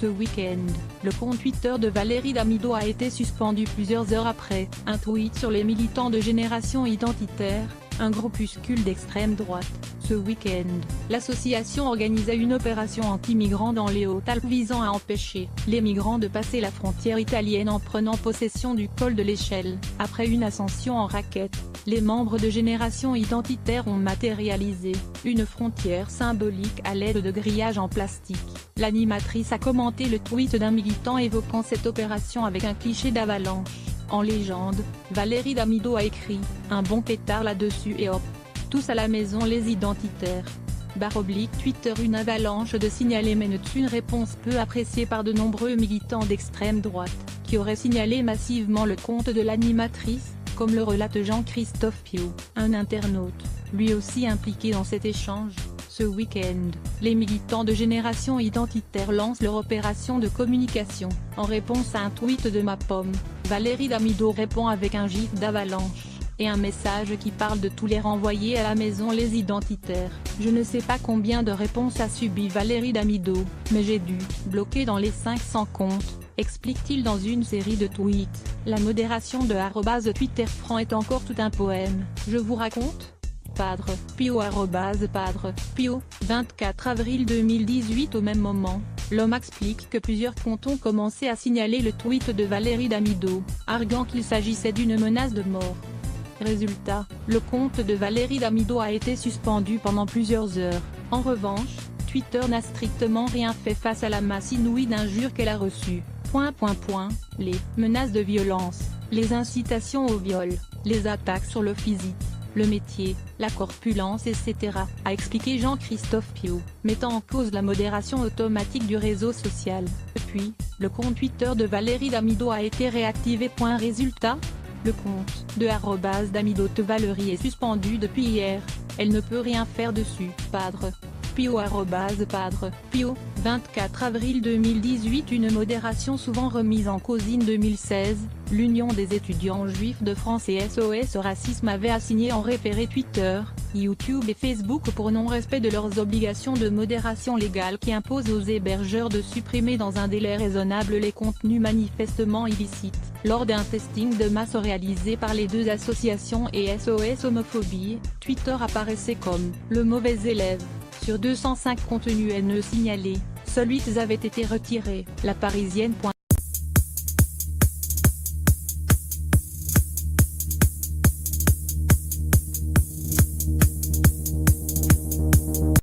Ce week-end, le compte Twitter de Valérie Damido a été suspendu plusieurs heures après un tweet sur les militants de Génération Identitaire, un groupuscule d'extrême droite. Ce week-end, l'association organisait une opération anti-migrants dans les Hautes-Alpes visant à empêcher les migrants de passer la frontière italienne en prenant possession du col de l'Échelle. Après une ascension en raquette, les membres de Génération Identitaire ont matérialisé une frontière symbolique à l'aide de grillages en plastique. L'animatrice a commenté le tweet d'un militant évoquant cette opération avec un cliché d'avalanche. En légende, Valérie Damido a écrit « Un bon pétard là-dessus et hop. Tous à la maison les identitaires ». Twitter. Une avalanche de signalés mène une réponse peu appréciée par de nombreux militants d'extrême droite, qui auraient signalé massivement le compte de l'animatrice, comme le relate Jean-Christophe Piau, un internaute, lui aussi impliqué dans cet échange. Ce week-end, les militants de Génération Identitaire lancent leur opération de communication. En réponse à un tweet de Ma Pomme, Valérie Damido répond avec un gif d'avalanche et un message qui parle de tous les renvoyer à la maison les identitaires. Je ne sais pas combien de réponses a subi Valérie Damido, mais j'ai dû bloquer dans les 500 comptes, explique-t-il dans une série de tweets. La modération de @TwitterFran est encore tout un poème. Je vous raconte. Padre Pio Padre Pio, 24 avril 2018. Au même moment, l'homme explique que plusieurs comptes ont commencé à signaler le tweet de Valérie Damido, arguant qu'il s'agissait d'une menace de mort. Résultat, le compte de Valérie Damido a été suspendu pendant plusieurs heures. En revanche, Twitter n'a strictement rien fait face à la masse inouïe d'injures qu'elle a reçues. Les menaces de violence, les incitations au viol, les attaques sur le physique, le métier, la corpulence etc., a expliqué Jean-Christophe Piau, mettant en cause la modération automatique du réseau social. Depuis, le compte Twitter de Valérie Damido a été réactivé. Résultat, le compte de @DamidoTeValerie est suspendu depuis hier, elle ne peut rien faire dessus. Padre Pio Padre Pio, 24 avril 2018. Une modération souvent remise en cause. 2016, l'Union des étudiants juifs de France et SOS Racisme avait assigné en référé Twitter, YouTube et Facebook pour non-respect de leurs obligations de modération légale qui imposent aux hébergeurs de supprimer dans un délai raisonnable les contenus manifestement illicites. Lors d'un testing de masse réalisé par les deux associations et SOS Homophobie, Twitter apparaissait comme « le mauvais élève ». Sur 205 contenus haineux signalés, seuls 8 avaient été retirés. La Parisienne.